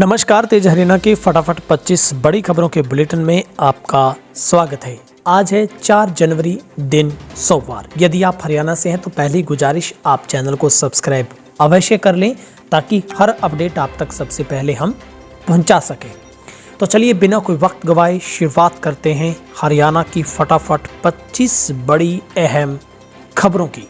नमस्कार, तेज हरियाणा की फटाफट 25 बड़ी खबरों के बुलेटिन में आपका स्वागत है। आज है 4 जनवरी, दिन सोमवार। यदि आप हरियाणा से हैं तो पहली गुजारिश, आप चैनल को सब्सक्राइब अवश्य कर लें ताकि हर अपडेट आप तक सबसे पहले हम पहुंचा सकें। तो चलिए बिना कोई वक्त गवाए शुरुआत करते हैं हरियाणा की फटाफट 25 बड़ी अहम खबरों की।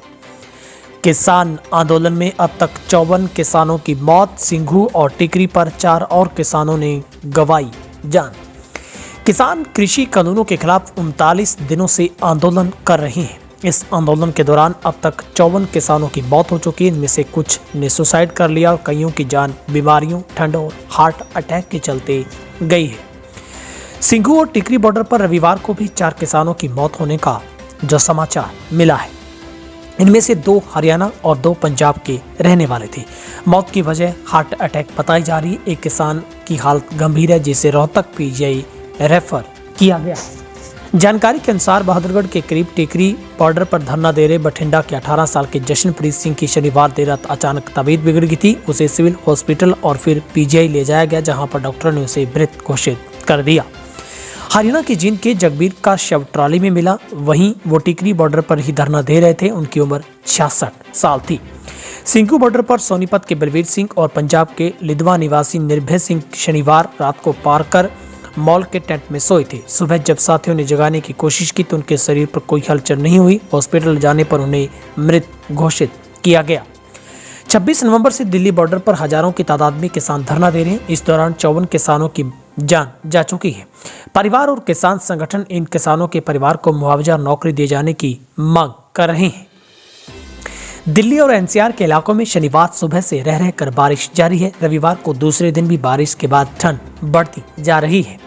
किसान आंदोलन में अब तक 54 किसानों की मौत, सिंघू और टिकरी पर 4 और किसानों ने गंवाई जान। किसान कृषि कानूनों के खिलाफ 39 दिनों से आंदोलन कर रहे हैं। इस आंदोलन के दौरान अब तक 54 किसानों की मौत हो चुकी है। इनमें से कुछ ने सुसाइड कर लिया और कईयों की जान बीमारियों, ठंड और हार्ट अटैक के चलते गई है। सिंघू और टिकरी बॉर्डर पर रविवार को भी 4 किसानों की मौत होने का जो समाचार मिला है। इनमें से 2 हरियाणा और 2 पंजाब के रहने वाले थे। मौत की वजह हार्ट अटैक बताई जा रही है। एक किसान की हालत गंभीर है जिसे रोहतक पीजीआई रेफर किया गया। जानकारी के अनुसार बहादुरगढ़ के करीब टिकरी बॉर्डर पर धरना दे रहे बठिंडा के 18 साल के जशनप्रीत सिंह की शनिवार देर रात अचानक तबीयत बिगड़ गई थी। उसे सिविल हॉस्पिटल और फिर पीजीआई ले जाया गया, जहां पर डॉक्टर ने उसे मृत घोषित कर दिया। हरियाणा के जींद के जगबीर का शव ट्रॉली में मिला। वहीं वो टिकरी बॉर्डर पर ही धरना दे रहे थे। उनकी उम्र 66 साल थी। सिंघू बॉर्डर पर सोनीपत के बलवीर सिंह और पंजाब के लिधवा निवासी निर्भय सिंह शनिवार रात को पार कर मॉल के टेंट में सोए थे। सुबह जब साथियों ने जगाने की कोशिश की तो उनके शरीर पर कोई हलचल नहीं हुई। हॉस्पिटल जाने पर उन्हें मृत घोषित किया गया। 26 नवंबर से दिल्ली बॉर्डर पर हजारों की तादाद में किसान धरना दे रहे हैं। इस दौरान 54 किसानों की जान जा चुकी है। परिवार और किसान संगठन इन किसानों के परिवार को मुआवजा नौकरी दिए जाने की मांग कर रहे हैं। दिल्ली और एनसीआर के इलाकों में शनिवार सुबह से रह रहकर बारिश जारी है। रविवार को दूसरे दिन भी बारिश के बाद ठंड बढ़ती जा रही है।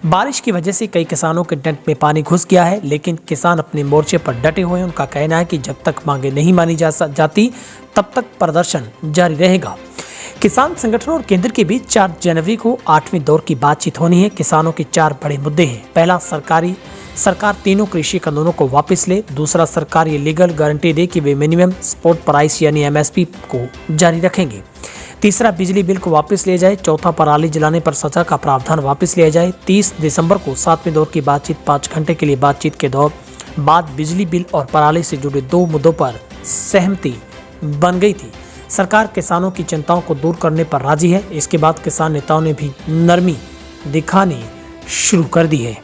बारिश की वजह से कई किसानों के टेंट में पानी घुस गया है, लेकिन किसान अपने मोर्चे पर डटे हुए हैं। उनका कहना है कि जब तक मांगे नहीं मानी जाती तब तक प्रदर्शन जारी रहेगा। किसान संगठनों और केंद्र के बीच 4 जनवरी को 8वें दौर की बातचीत होनी है। किसानों के 4 बड़े मुद्दे हैं। पहला, सरकार तीनों कृषि कानूनों को वापस ले। दूसरा, सरकार ये लीगल गारंटी दे कि वे मिनिमम सपोर्ट प्राइस यानी एमएसपी को जारी रखेंगे। तीसरा, बिजली बिल को वापस लिया जाए। चौथा, पराली जलाने पर सजा का प्रावधान वापस लिया जाए। 30 दिसंबर को 7वें दौर की बातचीत 5 घंटे के लिए बातचीत के दौर बाद बिजली बिल और पराली से जुड़े 2 मुद्दों पर सहमति बन गई थी। सरकार किसानों की चिंताओं को दूर करने पर राजी है। इसके बाद किसान नेताओं ने भी नरमी दिखानी शुरू कर दी है।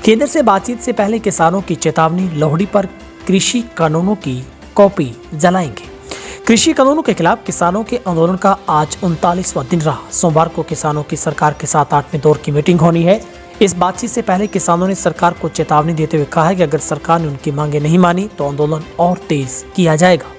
केंद्र से बातचीत से पहले किसानों की चेतावनी, लोहड़ी पर कृषि कानूनों की कॉपी जलाएंगे। कृषि कानूनों के खिलाफ किसानों के आंदोलन का आज 39वां दिन रहा। सोमवार को किसानों की सरकार के साथ 8वें दौर की मीटिंग होनी है। इस बातचीत से पहले किसानों ने सरकार को चेतावनी देते हुए कहा है कि अगर सरकार ने उनकी मांगे नहीं मानी तो आंदोलन और तेज किया जाएगा।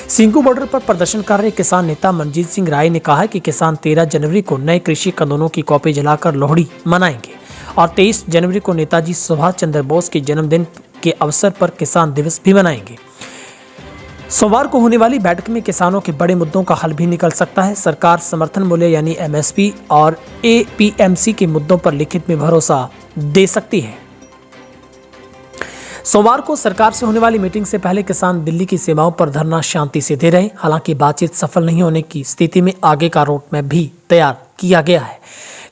सिंघू बॉर्डर पर प्रदर्शन कर रहे किसान नेता मनजीत सिंह राय ने कहा है कि किसान 13 जनवरी को नए कृषि कानूनों की कॉपी जलाकर लोहड़ी मनाएंगे और 23 जनवरी को नेताजी सुभाष चंद्र बोस के जन्मदिन के अवसर पर किसान दिवस भी मनाएंगे। सोमवार को होने वाली बैठक में किसानों के बड़े मुद्दों का हल भी निकल सकता है। सरकार समर्थन मूल्य यानी एमएसपी और एपीएमसी के मुद्दों पर लिखित में भरोसा दे सकती है। सोमवार को सरकार से होने वाली मीटिंग से पहले किसान दिल्ली की सीमाओं पर धरना शांति से दे रहे। हालांकि बातचीत सफल नहीं होने की स्थिति में आगे का रोड मैप भी तैयार किया गया है।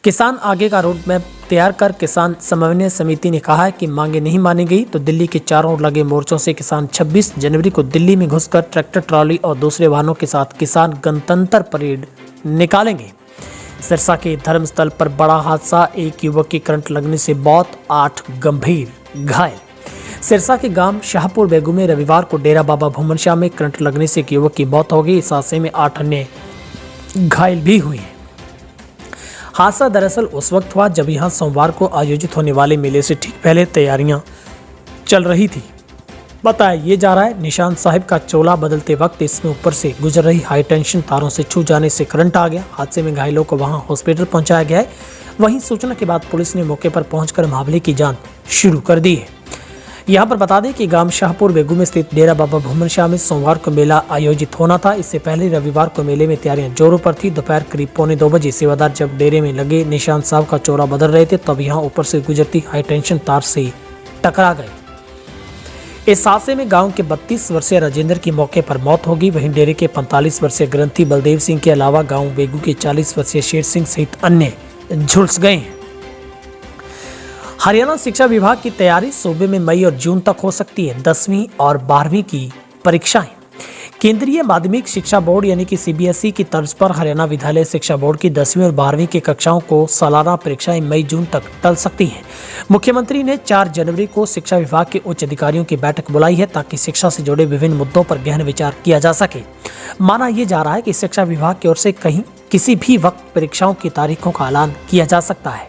किसान आगे का रोड मैप तैयार कर किसान समन्वय समिति ने कहा है कि मांगे नहीं मानी गई तो दिल्ली के चारों ओर लगे मोर्चों से किसान 26 जनवरी को दिल्ली में घुसकर ट्रैक्टर, ट्रॉली और दूसरे वाहनों के साथ किसान गणतंत्र परेड निकालेंगे। सिरसा के धर्मस्थल पर बड़ा हादसा, एक युवक की करंट लगने से मौत, 8 गंभीर घायल। सिरसा के गांव शाहपुर बेगू में रविवार को डेरा बाबा भूमन शाह में करंट लगने से एक युवक की मौत हो गई। इस हादसे में 8 अन्य घायल भी हुए हैं। हादसा दरअसल उस वक्त हुआ जब यहां सोमवार को आयोजित होने वाले मेले से ठीक पहले तैयारियां चल रही थी। बताया ये जा रहा है निशान साहिब का चोला बदलते वक्त इसमें ऊपर से गुजर रही हाई टेंशन तारों से छू जाने से करंट आ गया। हादसे में घायलों को वहां हॉस्पिटल पहुंचाया गया है। वहीं सूचना के बाद पुलिस ने मौके पर पहुंचकर मामले की जांच शुरू कर दी है। यहाँ पर बता दें कि गांव शाहपुर बेगू में स्थित डेरा बाबा भूमन शाह में सोमवार को मेला आयोजित होना था। इससे पहले रविवार को मेले में तैयारियां जोरों पर थी। दोपहर करीब 1:45 बजे सेवादार जब डेरे में लगे निशान साहब का चौरा बदल रहे थे तब यहाँ ऊपर से गुजरती हाई टेंशन तार से टकरा गए। इस हादसे में गांव के 32 वर्षीय राजेंद्र की मौके पर मौत होगी। वहीं डेरे के 45 वर्षीय ग्रंथी बलदेव सिंह के अलावा गांव बेगू के 40 वर्षीय शेर सिंह सहित अन्य झुलस गए हैं। हरियाणा शिक्षा विभाग की तैयारी। सूबे में मई और जून तक हो सकती है 10वीं और 12वीं की परीक्षाएं। केंद्रीय माध्यमिक शिक्षा बोर्ड यानी कि सीबीएसई की तर्ज पर हरियाणा विद्यालय शिक्षा बोर्ड की 10वीं और 12वीं की कक्षाओं को सालाना परीक्षाएं मई जून तक टल सकती हैं। मुख्यमंत्री ने 4 जनवरी को शिक्षा विभाग के उच्च अधिकारियों की बैठक बुलाई है ताकि शिक्षा से जुड़े विभिन्न मुद्दों पर गहन विचार किया जा सके। माना यह जा रहा है कि शिक्षा विभाग की ओर से किसी भी वक्त परीक्षाओं की तारीखों का ऐलान किया जा सकता है।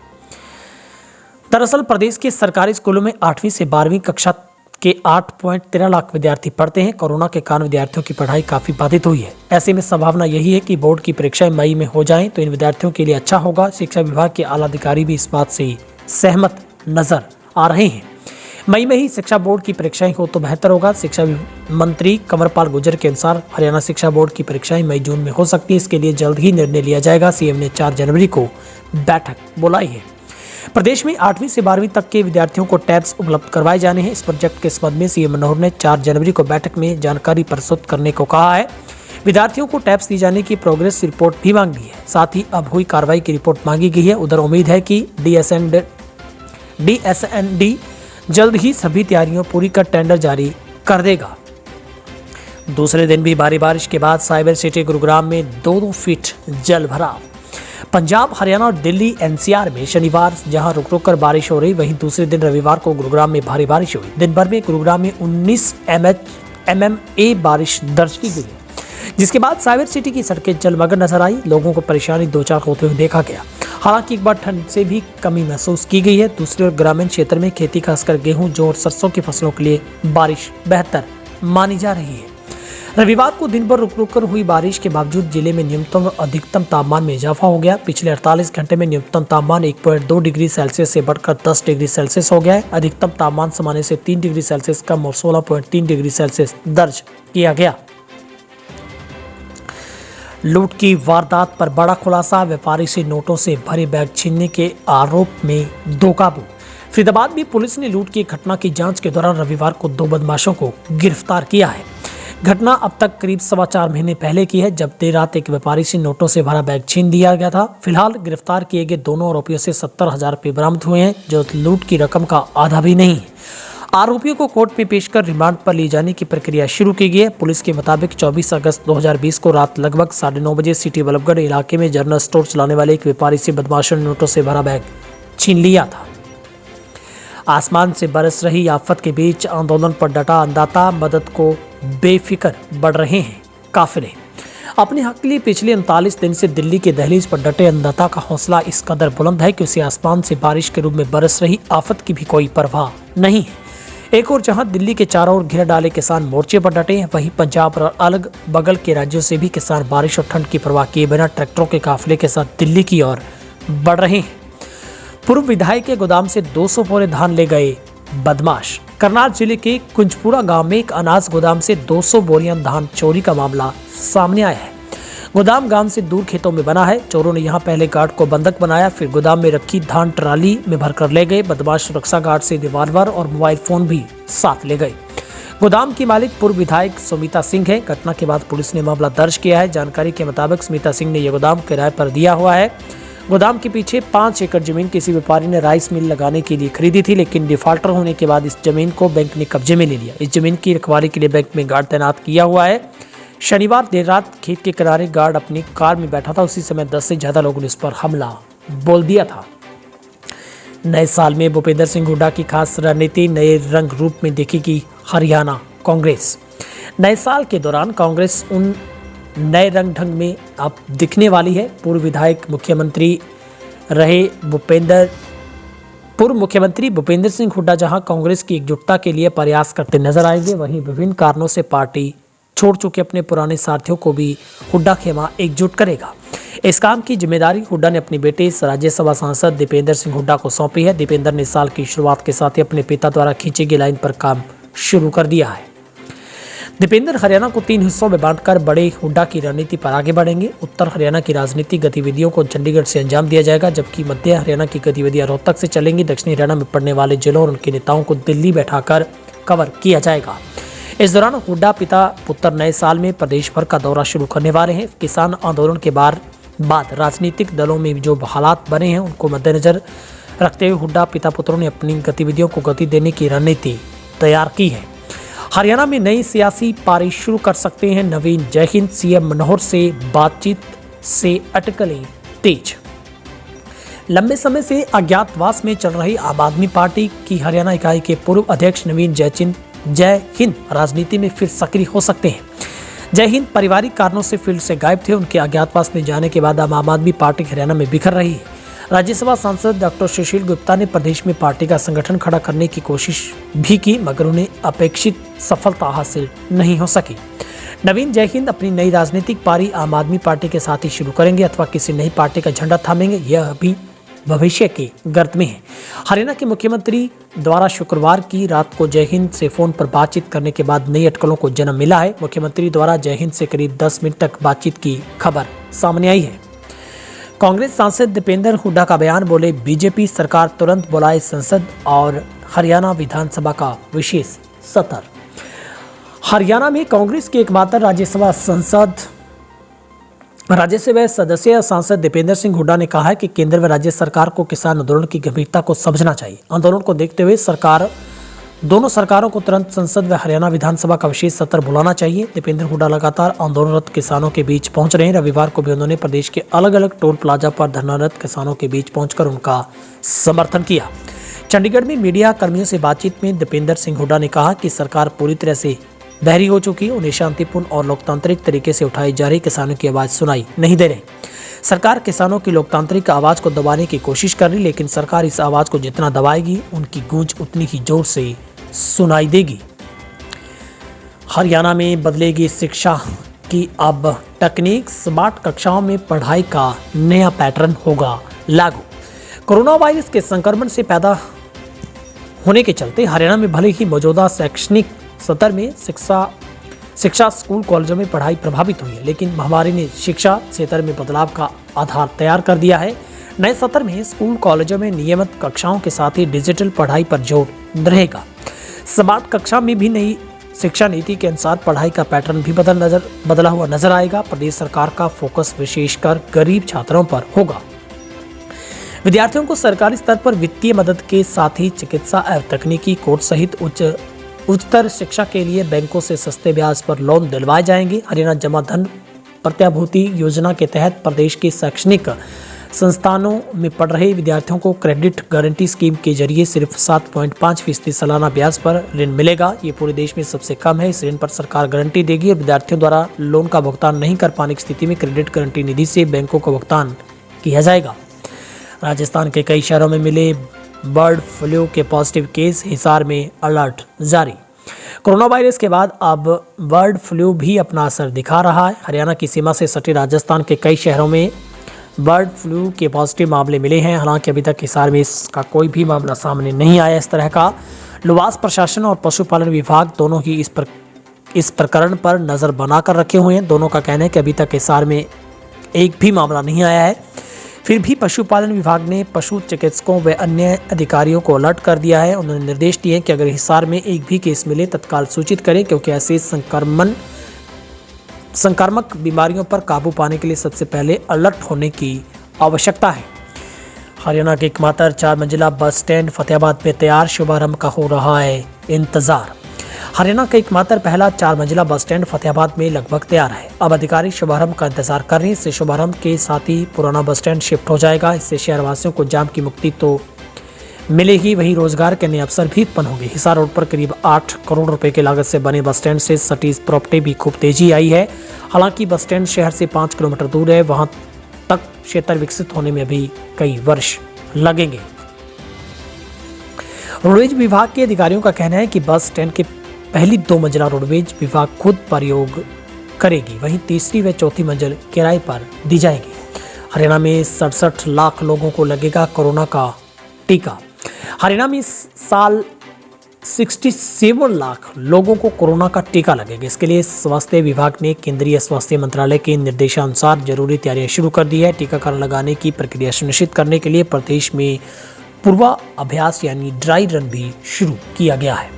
दरअसल प्रदेश के सरकारी स्कूलों में 8वीं से 12वीं कक्षा के 8.13 लाख विद्यार्थी पढ़ते हैं। कोरोना के कारण विद्यार्थियों की पढ़ाई काफी बाधित हुई है। ऐसे में संभावना यही है कि बोर्ड की परीक्षाएं मई में हो जाएं तो इन विद्यार्थियों के लिए अच्छा होगा। शिक्षा विभाग के आला अधिकारी भी इस बात से सहमत नजर आ रहे हैं। मई में ही शिक्षा बोर्ड की परीक्षाएं हो तो बेहतर होगा। शिक्षा मंत्री कंवरपाल गुर्जर के अनुसार हरियाणा शिक्षा बोर्ड की परीक्षाएं मई जून में हो सकती है। इसके लिए जल्द ही निर्णय लिया जाएगा। सीएम ने 4 जनवरी को बैठक बुलाई है। प्रदेश में 8वीं से 12वीं तक के विद्यार्थियों को टैब्स उपलब्ध करवाए जाने हैं। इस प्रोजेक्ट के संबंध में सीएम मनोहर ने 4 जनवरी को बैठक में जानकारी प्रस्तुत करने को कहा है। विद्यार्थियों को टैब्स दिए जाने की प्रोग्रेस रिपोर्ट भी मांगी है। साथ ही अब हुई कार्रवाई की रिपोर्ट मांगी गई है। उधर उम्मीद है कि DSND जल्द ही सभी तैयारियों पूरी कर टेंडर जारी कर देगा। दूसरे दिन भी भारी बारिश के बाद साइबर सिटी गुरुग्राम में 2 फीट जल भराव। पंजाब, हरियाणा और दिल्ली एनसीआर में शनिवार जहां रुक रुक कर बारिश हो रही, वहीं दूसरे दिन रविवार को गुरुग्राम में भारी बारिश हुई। दिन भर में गुरुग्राम में 19 mm बारिश दर्ज की गई, जिसके बाद साइबर सिटी की सड़कें जलमग्न नजर आई। लोगों को परेशानी 2-4 होते हुए देखा गया। हालांकि एक बार ठंड से भी कमी महसूस की गई है। दूसरी ओर ग्रामीण क्षेत्र में खेती खासकर गेहूं, जौ और सरसों की फसलों के लिए बारिश बेहतर मानी जा रही है। रविवार को दिन भर रुक रुक कर हुई बारिश के बावजूद जिले में न्यूनतम और अधिकतम तापमान में इजाफा हो गया। पिछले 48 घंटे में न्यूनतम तापमान 1.2 डिग्री सेल्सियस से बढ़कर 10 डिग्री सेल्सियस हो गया है। अधिकतम तापमान सामान्य से 3 डिग्री सेल्सियस कम और 16.3 डिग्री सेल्सियस दर्ज किया गया। लूट की वारदात पर बड़ा खुलासा। व्यापारी से नोटों से भरे बैग छीनने के आरोप में 2 काबू। फरीदाबाद में पुलिस ने लूट की घटना की जांच के दौरान रविवार को 2 बदमाशों को गिरफ्तार किया है। घटना अब तक करीब 4.25 महीने पहले की है, जब देर रात एक व्यापारी से नोटों से भरा बैग छीन लिया गया था। फिलहाल गिरफ्तार किए गए दोनों आरोपियों से 70,000 रुपये बरामद हुए हैं, जो लूट की रकम का आधा भी नहीं है। आरोपियों को कोर्ट में पेश कर रिमांड पर ले जाने की प्रक्रिया शुरू की गई है। पुलिस के मुताबिक 24 अगस्त 2020 को रात लगभग 9:30 बजे सिटी बल्लभगढ़ इलाके में जनरल स्टोर चलाने वाले एक व्यापारी से बदमाशों ने नोटों से भरा बैग छीन लिया था। आसमान से बरस रही आफत के बीच आंदोलन पर डटा अन्नदाता, मदद को बेफिक्र बढ़ रहे हैं काफिले। अपने हक के लिए पिछले 39 दिन से दिल्ली के दहलीज पर डटे अन्नदाता का हौसला इस कदर बुलंद है कि उसे आसमान से बारिश के रूप में बरस रही आफत की भी कोई परवाह नहीं है। एक और जहां दिल्ली के चारों ओर घिर डाले किसान मोर्चे पर डटे हैं, वहीं पंजाब और अलग बगल के राज्यों से भी किसान बारिश और ठंड की परवाह किए बिना ट्रैक्टरों के काफिले के साथ दिल्ली की ओर बढ़ रहे हैं। पूर्व विधायक के गोदाम से 200 बोरे धान ले गए बदमाश। करनाल जिले के कुंजपुरा गांव में एक अनाज गोदाम से 200 बोरियां धान चोरी का मामला सामने आया है। गोदाम गांव से दूर खेतों में बना है। चोरों ने यहां पहले गार्ड को बंधक बनाया, फिर गोदाम में रखी धान ट्राली में भरकर ले गए। बदमाश सुरक्षा गार्ड से रिवॉल्वर और मोबाइल फोन भी साथ ले गए। गोदाम की मालिक पूर्व विधायक सुमिता सिंह है। घटना के बाद पुलिस ने मामला दर्ज किया है। जानकारी के मुताबिक सुमिता सिंह ने यह गोदाम किराए पर दिया हुआ है। गोदाम के पीछे 5 एकड़ जमीन किसी व्यापारी ने राइस मिल लगाने के लिए खरीदी थी, लेकिन डिफॉल्टर होने के बाद इस जमीन को बैंक ने कब्जे में ले लिया। इस जमीन की रखवाली के लिए बैंक में गार्ड तैनात किया हुआ है। शनिवार देर रात खेत के किनारे गार्ड अपनी कार में बैठा था। उसी समय 10 से ज्यादा लोगों ने उस पर हमला बोल दिया था। नए साल में भूपेंद्र सिंह हुड्डा की खास रणनीति, नए रंग रूप में दिखेगी हरियाणा कांग्रेस। नए साल के दौरान कांग्रेस उन नए रंग ढंग में अब दिखने वाली है। पूर्व मुख्यमंत्री भूपेंद्र सिंह हुड्डा जहां कांग्रेस की एकजुटता के लिए प्रयास करते नजर आएंगे, वहीं विभिन्न कारणों से पार्टी छोड़ चुके अपने पुराने साथियों को भी हुड्डा खेमा एकजुट करेगा। इस काम की जिम्मेदारी हुड्डा ने अपने बेटे राज्यसभा सांसद दीपेंद्र सिंह हुड्डा को सौंपी है। दीपेंद्र ने साल की शुरुआत के साथ ही अपने पिता द्वारा खींची गई लाइन पर काम शुरू कर दिया है। दीपेंद्र हरियाणा को 3 हिस्सों में बांटकर बड़े हुड्डा की रणनीति पर आगे बढ़ेंगे। उत्तर हरियाणा की राजनीतिक गतिविधियों को चंडीगढ़ से अंजाम दिया जाएगा, जबकि मध्य हरियाणा की गतिविधियां रोहतक से चलेंगी। दक्षिणी हरियाणा में पड़ने वाले जिलों और उनके नेताओं को दिल्ली बैठाकर कवर किया जाएगा। इस दौरान हुड्डा पिता पुत्र नए साल में प्रदेश भर का दौरा शुरू करने वाले हैं। किसान आंदोलन के बाद राजनीतिक दलों में जो हालात बने हैं उनको मद्देनजर रखते हुए हुड्डा पिता पुत्रों ने अपनी गतिविधियों को गति देने की रणनीति तैयार की है। हरियाणा में नई सियासी पारी शुरू कर सकते हैं नवीन। जय हिंद। सीएम मनोहर से बातचीत से अटकलें तेज। लंबे समय से अज्ञातवास में चल रही आम आदमी पार्टी की हरियाणा इकाई के पूर्व अध्यक्ष नवीन जय हिंद राजनीति में फिर सक्रिय हो सकते हैं। जय हिंद पारिवारिक कारणों से फील्ड से गायब थे। उनके अज्ञातवास में जाने के बाद आम आदमी पार्टी हरियाणा में बिखर रही है। राज्यसभा सांसद डॉक्टर सुशील गुप्ता ने प्रदेश में पार्टी का संगठन खड़ा करने की कोशिश भी की, मगर उन्हें अपेक्षित सफलता हासिल नहीं हो सकी। नवीन जय हिंद अपनी नई राजनीतिक पारी आम आदमी पार्टी के साथ ही शुरू करेंगे अथवा किसी नई पार्टी का झंडा थामेंगे, यह अभी भविष्य के गर्त में है। हरियाणा के मुख्यमंत्री द्वारा शुक्रवार की रात को जय हिंद से फोन पर बातचीत करने के बाद नई अटकलों को जन्म मिला है। मुख्यमंत्री द्वारा जय हिंद से करीब 10 मिनट तक बातचीत की खबर सामने आई है। कांग्रेस सांसद दीपेंद्र हुड्डा का बयान, बोले बीजेपी सरकार तुरंत बुलाए संसद और हरियाणा विधानसभा का विशेष सत्र। हरियाणा में कांग्रेस के एकमात्र राज्यसभा सदस्य सांसद दीपेंद्र सिंह हुड्डा ने कहा है कि केंद्र व राज्य सरकार को किसान आंदोलन की गंभीरता को समझना चाहिए। आंदोलन को देखते हुए दोनों सरकारों को तुरंत संसद व हरियाणा विधानसभा का विशेष सत्र बुलाना चाहिए। दीपेंद्र हुड्डा लगातार आंदोलनरत किसानों के बीच पहुंच रहे हैं। रविवार को भी उन्होंने प्रदेश के अलग अलग टोल प्लाजा पर धरनारत किसानों के बीच पहुंचकर उनका समर्थन किया। चंडीगढ़ में मीडिया कर्मियों से बातचीत में दीपेंद्र सिंह हुड्डा ने कहा कि सरकार पूरी तरह से बहरी हो चुकी है। उन्हें शांतिपूर्ण और लोकतांत्रिक तरीके से उठाई जा रही किसानों की आवाज सुनाई नहीं दे रही। सरकार किसानों की लोकतांत्रिक आवाज को दबाने की कोशिश कर रही, लेकिन सरकार इस आवाज को जितना दबाएगी उनकी गूंज उतनी ही जोर से सुनाई देगी। हरियाणा में बदलेगी शिक्षा की अब तकनीक। स्मार्ट कक्षाओं में पढ़ाई का नया पैटर्न होगा लागू। कोरोना वायरस के संक्रमण से पैदा होने के चलते हरियाणा में भले ही मौजूदा शैक्षणिक सत्र में शिक्षा स्कूल कॉलेजों में पढ़ाई प्रभावित हुई है, लेकिन महामारी ने शिक्षा क्षेत्र में बदलाव का आधार तैयार कर दिया है। नए सत्र में स्कूल कॉलेजों में नियमित कक्षाओं के साथ ही डिजिटल पढ़ाई पर जोर रहेगा। स्मार्ट कक्षा में भी नई शिक्षा नीति के अनुसार पढ़ाई का पैटर्न भी बदला हुआ नजर आएगा। प्रदेश सरकार का फोकस विशेषकर गरीब छात्रों पर होगा। विद्यार्थियों को सरकारी स्तर पर वित्तीय मदद के साथ ही चिकित्सा एवं तकनीकी कोर्स सहित उच्चतर शिक्षा के लिए बैंकों से सस्ते ब्याज पर लोन दिलवाए जाएंगे। हरियाणा जमा धन प्रत्याभूति योजना के तहत प्रदेश के शैक्षणिक संस्थानों में पढ़ रहे विद्यार्थियों को क्रेडिट गारंटी स्कीम के जरिए सिर्फ 7.5% सालाना ब्याज पर ऋण मिलेगा। ये पूरे देश में सबसे कम है। इस ऋण पर सरकार गारंटी देगी और विद्यार्थियों द्वारा लोन का भुगतान नहीं कर पाने की स्थिति में क्रेडिट गारंटी निधि से बैंकों को भुगतान किया जाएगा। राजस्थान के कई शहरों में मिले बर्ड फ्लू के पॉजिटिव केस। हिसार में अलर्ट जारी। कोरोना वायरस के बाद अब बर्ड फ्लू भी अपना असर दिखा रहा है। हरियाणा की सीमा से सटे राजस्थान के कई शहरों में बर्ड फ्लू के पॉजिटिव मामले मिले हैं। हालांकि अभी तक हिसार में इसका कोई भी मामला सामने नहीं आया। इस तरह का लुवास प्रशासन और पशुपालन विभाग दोनों ही इस प्रकरण पर नजर बनाकर रखे हुए हैं। दोनों का कहना है कि अभी तक हिसार में एक भी मामला नहीं आया है। फिर भी पशुपालन विभाग ने पशु चिकित्सकों व अन्य अधिकारियों को अलर्ट कर दिया है। उन्होंने निर्देश दिए कि अगर हिसार में एक भी केस मिले तत्काल सूचित करें, क्योंकि ऐसे संक्रामक बीमारियों पर काबू पाने के लिए सबसे पहले अलर्ट होने की आवश्यकता है। हरियाणा के एकमात्र 4 मंजिला बस स्टैंड फतेहाबाद में तैयार। शुभारंभ का हो रहा है इंतजार। हरियाणा का एकमात्र पहला 4 मंजिला बस स्टैंड फतेहाबाद में लगभग तैयार है। अब अधिकारी शुभारंभ का इंतजार कर रहे हैं। इससे शुभारंभ के साथ ही पुराना बस स्टैंड शिफ्ट हो जाएगा। इससे शहरवासियों को जाम की मुक्ति तो मिलेगी, वहीं रोजगार के नए अवसर भी उत्पन्न होंगे। हिसार रोड पर करीब 8 करोड़ रुपए की लागत से बने बस स्टैंड से सटी प्रॉपर्टी भी खूब तेजी आई है। हालांकि बस स्टैंड शहर से 5 किलोमीटर दूर है। वहां तक क्षेत्र विकसित होने में भी कई वर्ष लगेंगे। रोडवेज विभाग के अधिकारियों का कहना है कि बस स्टैंड के पहली 2 मंजिला रोडवेज विभाग खुद प्रयोग करेगी, वहीं तीसरी व चौथी मंजिल किराए पर दी जाएगी। हरियाणा में 67 लाख लोगों को लगेगा कोरोना का टीका। हरियाणा में इस साल 67 लाख लोगों को कोरोना का टीका लगेगा। इसके लिए स्वास्थ्य विभाग ने केंद्रीय स्वास्थ्य मंत्रालय के निर्देशानुसार जरूरी तैयारियां शुरू कर दी है। टीकाकरण लगाने की प्रक्रिया सुनिश्चित करने के लिए प्रदेश में पूर्वाभ्यास यानी ड्राई रन भी शुरू किया गया है।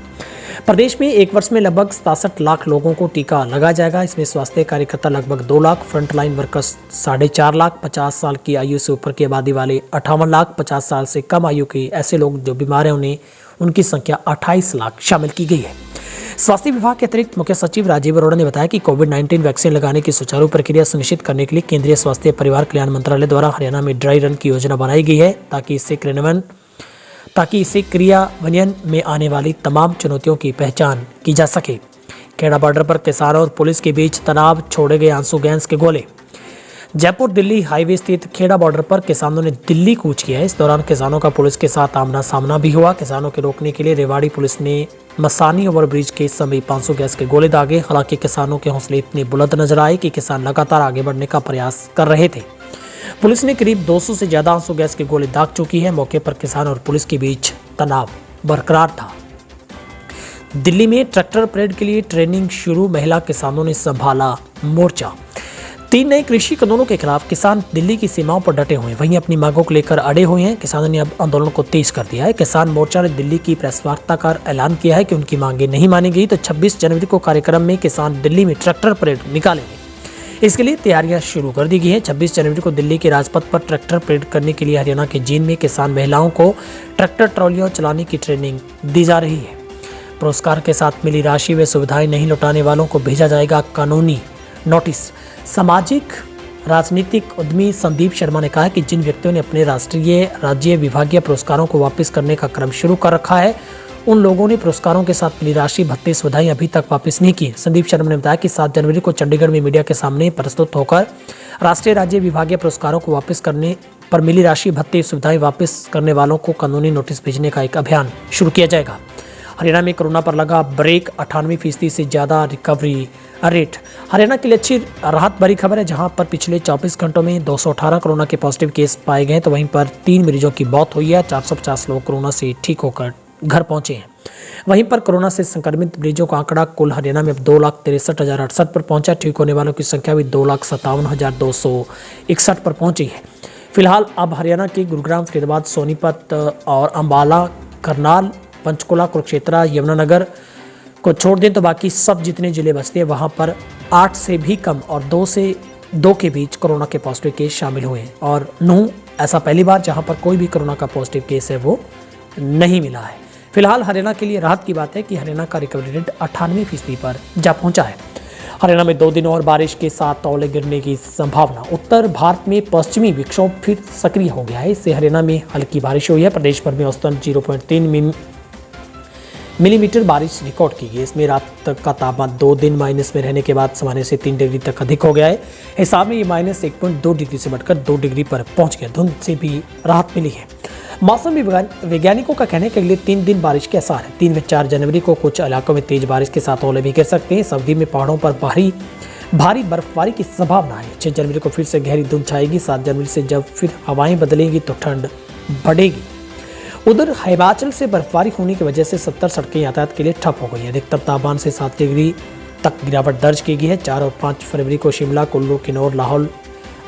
प्रदेश में एक वर्ष में लगभग 67 लाख लोगों को टीका लगाया जाएगा। इसमें स्वास्थ्य कार्यकर्ता लगभग 2 लाख, फ्रंटलाइन वर्कर्स 4.5 लाख, 50 साल की आयु से ऊपर की आबादी वाले 58 लाख, 50 साल से कम आयु के ऐसे लोग जो बीमार हैं उन्हें उनकी संख्या 28 लाख शामिल की गई है। स्वास्थ्य विभाग के अतिरिक्त मुख्य सचिव राजीव अरोड़ा ने बताया कि कोविड-19 वैक्सीन लगाने की सुचारू प्रक्रिया सुनिश्चित करने के लिए केंद्रीय स्वास्थ्य परिवार कल्याण मंत्रालय द्वारा हरियाणा में ड्राई रन की योजना बनाई गई है ताकि इससे क्रियान्वयन में आने वाली तमाम चुनौतियों की पहचान की जा सके। खेड़ा बॉर्डर पर किसानों और पुलिस के बीच तनाव, छोड़े गए आंसू गैस के गोले। जयपुर दिल्ली हाईवे स्थित खेड़ा बॉर्डर पर किसानों ने दिल्ली कूच किया है। इस दौरान किसानों का पुलिस के साथ आमना सामना भी हुआ। किसानों के रोकने के लिए रेवाड़ी पुलिस ने मसानी ओवरब्रिज के समीप आंसू गैस के गोले दागे। हालांकि किसानों के हौसले इतने बुलंद नजर आए कि किसान लगातार आगे बढ़ने का प्रयास कर रहे थे। पुलिस ने करीब 200 से ज्यादा आंसू गैस के गोले दाग चुकी है। मौके पर किसान और पुलिस के बीच तनाव बरकरार था। दिल्ली में ट्रैक्टर परेड के लिए ट्रेनिंग शुरू, महिला किसानों ने संभाला मोर्चा। 3 नए कृषि कानूनों के खिलाफ किसान दिल्ली की सीमाओं पर डटे हुए हैं, वहीं अपनी मांगों को लेकर अड़े हुए हैं। किसानों ने अब आंदोलन को तेज कर दिया है। किसान मोर्चा ने दिल्ली की प्रेस वार्ता कर ऐलान किया है कि उनकी मांगें नहीं मानी गई तो 26 जनवरी को कार्यक्रम में किसान दिल्ली में ट्रैक्टर परेड निकालेंगे। इसके लिए तैयारियां शुरू कर दी गई हैं। 26 जनवरी को दिल्ली के राजपथ पर ट्रैक्टर परेड करने के लिए हरियाणा के जींद में किसान महिलाओं को ट्रैक्टर ट्रॉलियां चलाने की ट्रेनिंग दी जा रही है। पुरस्कार के साथ मिली राशि व सुविधाएं नहीं लौटाने वालों को भेजा जाएगा कानूनी नोटिस। सामाजिक राजनीतिक उद्यमी संदीप शर्मा ने कहा कि जिन व्यक्तियों ने अपने राष्ट्रीय, राज्य, विभागीय पुरस्कारों को वापस करने का क्रम शुरू कर रखा है, उन लोगों ने पुरस्कारों के साथ मिली राशि, भत्ते, सुविधाएं अभी तक वापस नहीं की। संदीप शर्मा ने बताया कि 7 जनवरी को चंडीगढ़ में मीडिया के सामने प्रस्तुत होकर राष्ट्रीय, राज्य, विभागीय पुरस्कारों को वापस करने पर मिली राशि, भत्ते, सुविधाएं वापस करने वालों को कानूनी नोटिस भेजने का एक अभियान शुरू किया जाएगा। हरियाणा में कोरोना पर लगा ब्रेक, 98% से ज़्यादा रिकवरी रेट। हरियाणा के लिए अच्छी राहत भरी खबर है, जहां पर पिछले 24 घंटों में 218 कोरोना के पॉजिटिव केस पाए गए, तो वहीं पर 3 मरीजों की मौत हुई है। 450 लोग कोरोना से ठीक होकर घर पहुंचे हैं। वहीं पर कोरोना से संक्रमित मरीजों का आंकड़ा कुल हरियाणा में 2,63,068 पर पहुंचा। ठीक होने वालों की संख्या भी 2,57,261 पर पहुंची है। फिलहाल अब हरियाणा के गुरुग्राम, फरीदाबाद, सोनीपत और अंबाला, करनाल, पंचकुला, कुरुक्षेत्र, यमुनानगर को छोड़ दें तो बाकी सब जितने जिले बचते हैं वहां पर 8 से भी कम और 2 के बीच कोरोना के पॉजिटिव केस शामिल हुए हैं। और नूंह ऐसा पहली बार जहां पर कोई भी कोरोना का पॉजिटिव केस है वो नहीं मिला है। फिलहाल हरियाणा के लिए राहत की बात है कि हरियाणा का रिकवरी रेट 98% पर जा पहुंचा है। हरियाणा में 2 दिन और बारिश के साथ ओले गिरने की संभावना। उत्तर भारत में पश्चिमी विक्षोभ फिर सक्रिय हो गया है। इससे हरियाणा में हल्की बारिश हुई है। प्रदेश भर में औसतन 0.3 मिलीमीटर बारिश रिकॉर्ड की गई। इसमें रात तक का तापमान 2 दिन माइनस में रहने के बाद सामान्य से 3 डिग्री तक अधिक हो गया है। हिसाब में ये -1.2 डिग्री से बढ़कर 2 डिग्री पर पहुंच गया। धुंध से भी राहत मिली है। मौसम वैज्ञानिकों का कहना है कि अगले 3 दिन बारिश के आसार है। 3 व 4 जनवरी को कुछ इलाकों में तेज बारिश के साथ ओले भी गिर सकते हैं। इस अवधि में पहाड़ों पर भारी बर्फबारी की संभावना है। 6 जनवरी को फिर से गहरी धुंध छाएगी। 7 जनवरी से जब फिर हवाएं बदलेंगी तो ठंड बढ़ेगी। उधर हिमाचल से बर्फबारी होने की वजह से 70 सड़कें यातायात के लिए ठप हो गई है। अधिकतम तापमान से 7 डिग्री तक गिरावट दर्ज की गई है। 4 और 5 फरवरी को शिमला, कुल्लू, किन्नौर, लाहौल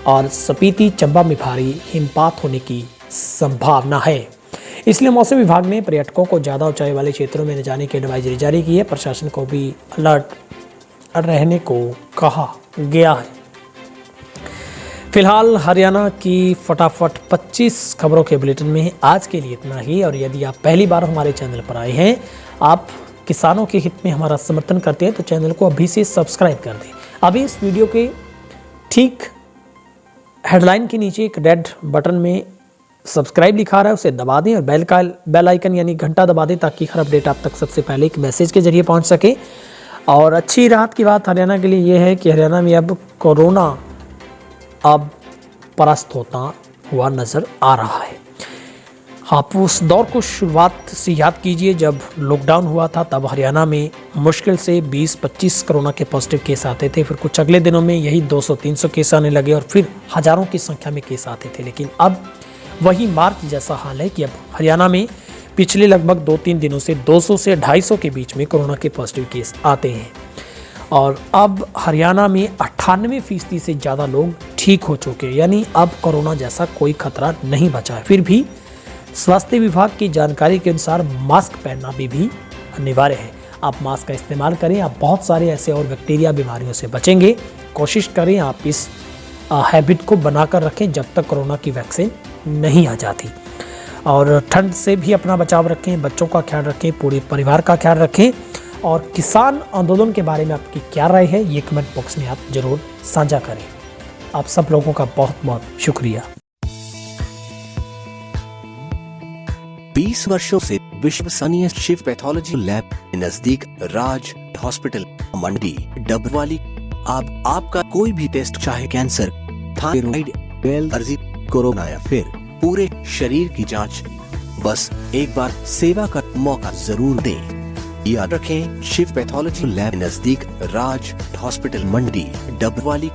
और स्पीति, चंबा में भारी हिमपात होने की संभावना है। इसलिए मौसम विभाग ने पर्यटकों को ज़्यादा ऊंचाई वाले क्षेत्रों में न जाने की एडवाइजरी जारी की है। प्रशासन को भी अलर्ट रहने को कहा गया है। फिलहाल हरियाणा की फटाफट 25 खबरों के बुलेटिन में आज के लिए इतना ही। और यदि आप पहली बार हमारे चैनल पर आए हैं, आप किसानों के हित में हमारा समर्थन करते हैं, तो चैनल को अभी से सब्सक्राइब कर दें। अभी इस वीडियो के ठीक हेडलाइन के नीचे एक रेड बटन में सब्सक्राइब लिखा रहा है, उसे दबा दें और बेल आइकन यानी घंटा दबा दें ताकि हर अपडेट आप तक सबसे पहले एक मैसेज के जरिए पहुंच सके। और अच्छी राहत की बात हरियाणा के लिए ये है कि हरियाणा में अब कोरोना अब परास्त होता हुआ नजर आ रहा है। आप उस दौर को शुरुआत से याद कीजिए जब लॉकडाउन हुआ था, तब हरियाणा में मुश्किल से 20-25 कोरोना के पॉजिटिव केस आते थे। फिर कुछ अगले दिनों में यही 200-300 केस आने लगे और फिर हजारों की संख्या में केस आते थे। लेकिन अब वही मार्च जैसा हाल है कि अब हरियाणा में पिछले लगभग 2-3 दिनों से 200 से 250 के बीच में कोरोना के पॉजिटिव केस आते हैं। और अब हरियाणा में 98% से ज़्यादा लोग ठीक हो चुके हैं, यानी अब कोरोना जैसा कोई खतरा नहीं बचा है। फिर भी स्वास्थ्य विभाग की जानकारी के अनुसार मास्क पहनना भी अनिवार्य है। आप मास्क का इस्तेमाल करें। आप बहुत सारे ऐसे और बैक्टीरिया बीमारियों से बचेंगे। कोशिश करें आप इस हैबिट को बनाकर रखें जब तक कोरोना की वैक्सीन नहीं आ जाती। और ठंड से भी अपना बचाव रखें, बच्चों का ख्याल रखें, पूरे परिवार का ख्याल रखें। और किसान आंदोलन के बारे में आपकी क्या राय है ये कमेंट बॉक्स में आप जरूर साझा करें। आप सब लोगों का बहुत बहुत शुक्रिया। 20 वर्षों से विश्वसनीय शिव पैथोलॉजी लैब नजदीक राज हॉस्पिटल मंडी डबवाली। आपका कोई भी टेस्ट, चाहे कैंसर, थायराइड, एलर्जी, कोरोना या फिर पूरे शरीर की जांच, बस एक बार सेवा का मौका जरूर दें। याद रखें, शिव पैथोलॉजी लैब नजदीक राज हॉस्पिटल मंडी डबवाली।